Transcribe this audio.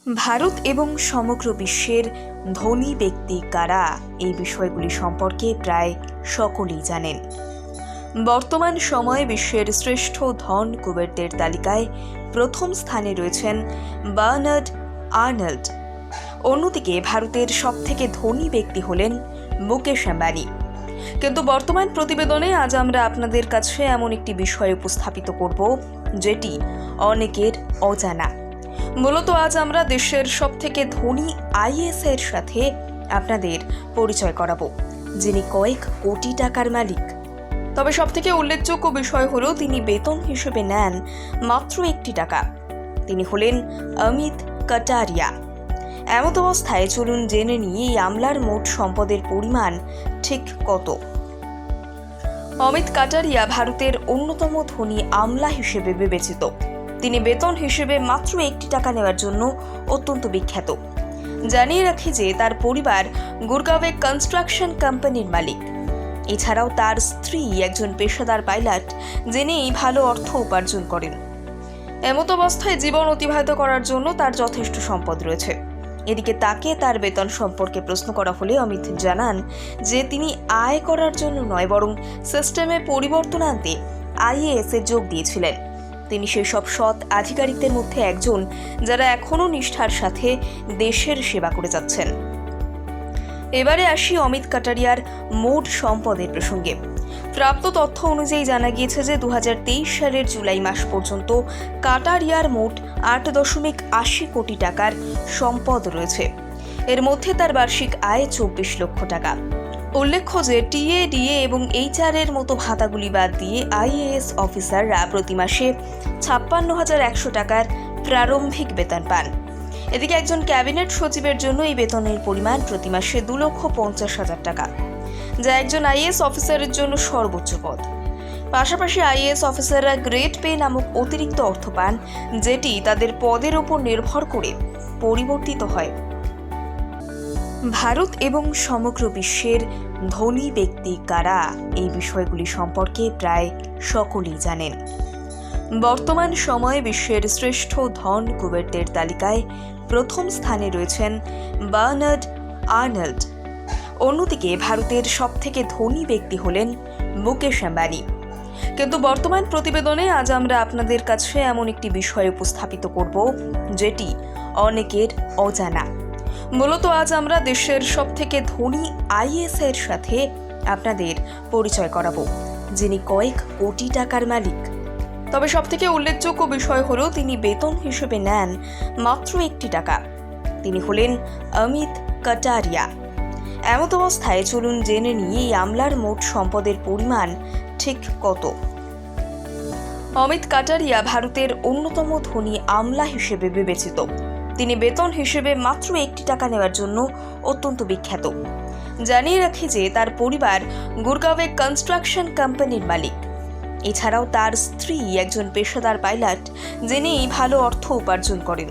ভারত এবং সমগ্র বিশ্বের ধনী ব্যক্তি কারা এই বিষয়গুলি সম্পর্কে প্রায় সকলেই জানেন। বর্তমান সময়ে বিশ্বের শ্রেষ্ঠ ধন কুবেরদের তালিকায় প্রথম স্থানে রয়েছেন বার্নার্ড আর্নল্ড। অন্যদিকে ভারতের সবথেকে ধনী ব্যক্তি হলেন মুকেশ আম্বানি। কিন্তু বর্তমান প্রতিবেদনে আজ আমরা আপনাদের কাছে এমন একটি বিষয় উপস্থাপিত করব যেটি অনেকের অজানা। মূলত আজ আমরা দেশের সবথেকে ধনী আইএএস এর সাথে আপনাদের পরিচয় করাবো, যিনি কয়েক কোটি টাকার মালিক। তবে সবথেকে উল্লেখযোগ্য বিষয় হলো তিনি বেতন হিসেবে নেন মাত্র 1 টাকা। তিনি হলেন অমিত কাটারিয়া। এমত অবস্থায় চলুন জেনে নিই এই আমলার মোট সম্পদের পরিমাণ ঠিক কত। অমিত কাটারিয়া ভারতের অন্যতম ধনী আমলা হিসেবে বিবেচিত। তিনি বেতন হিসেবে মাত্র 1 টাকা নেওয়ার জন্য অত্যন্ত বিখ্যাত। জানিয়ে রাখি যে তার পরিবার গুরগাঁওয়ে কনস্ট্রাকশন কোম্পানির মালিক। এছাড়াও তার স্ত্রী একজন পেশাদার পাইলট, যিনি ভালো অর্থ উপার্জন করেন। এমত অবস্থায় জীবন অতিবাহিত করার জন্য তার যথেষ্ট সম্পদ রয়েছে। এদিকে তাকে তার বেতন সম্পর্কে প্রশ্ন করা হলে অমিত জানান যে তিনি আয় করার জন্য নয়, বরং সিস্টেমে পরিবর্তন আনতে আইএএস এ যোগ দিয়েছিলেন। তিনি সেসব সৎ আধিকারিকদের মধ্যে একজন যারা এখনও নিষ্ঠার সাথে দেশের সেবা করে যাচ্ছেন। এবারে আসি অমিত কাটারিয়ার মোট সম্পদের প্রসঙ্গে। প্রাপ্ত তথ্য অনুযায়ী জানা গিয়েছে যে 2023 সালের জুলাই মাস পর্যন্ত কাটারিয়ার মোট 8.80 কোটি টাকার সম্পদ রয়েছে। এর মধ্যে তার বার্ষিক আয় 24 লক্ষ টাকা। উল্লেখ্য যে টিএ, ডিএ এবং এইচআর এর মতো ভাতাগুলি বাদ দিয়ে আইএএস অফিসাররা প্রতি মাসে 56,100 টাকার প্রারম্ভিক বেতন পান। এদিকে একজন ক্যাবিনেট সচিবের জন্য এই বেতনের পরিমাণ প্রতি মাসে 2,50,000 টাকা, যা একজন আইএএস অফিসারের জন্য সর্বোচ্চ পদ। পাশাপাশি আইএএস অফিসাররা গ্রেড পে নামক অতিরিক্ত অর্থ পান, যেটি তাদের পদের উপর নির্ভর করে পরিবর্তিত হয়। ভারত এবং সমগ্র বিশ্বের ধনী ব্যক্তি কারা এই বিষয়গুলি সম্পর্কে প্রায় সকলেই জানেন। বর্তমান সময়ে বিশ্বের শ্রেষ্ঠ ধন কুবেরদের তালিকায় প্রথম স্থানে রয়েছেন বার্নার্ড আর্নল্ড। অন্যদিকে ভারতের সবথেকে ধনী ব্যক্তি হলেন মুকেশ আম্বানি। কিন্তু বর্তমান প্রতিবেদনে আজ আমরা আপনাদের কাছে এমন একটি বিষয় উপস্থাপিত করব যেটি অনেকের অজানা। মূলত আজ আমরা দেশের সবথেকে ধনী আইএএস এর সাথে আপনাদের পরিচয় করাবো, যিনি কয়েক কোটি টাকার মালিক। তবে সবথেকে উল্লেখযোগ্য বিষয় হলো তিনি বেতন হিসেবে নেন মাত্র 1 টাকা। তিনি হলেন অমিত কাটারিয়া। এমত অবস্থায় চলুন জেনে নিই এই আমলার মোট সম্পদের পরিমাণ ঠিক কত। অমিত কাটারিয়া ভারতের অন্যতম ধনী আমলা হিসেবে বিবেচিত। তিনি বেতন হিসেবে মাত্র 1 টাকা নেওয়ার জন্য অত্যন্ত বিখ্যাত। জানিয়ে রাখি যে তার পরিবার গুরগাঁওয়ে কনস্ট্রাকশন কোম্পানির মালিক। এছাড়াও তার স্ত্রী একজন পেশাদার পাইলট, যিনি ভালো অর্থ উপার্জন করেন।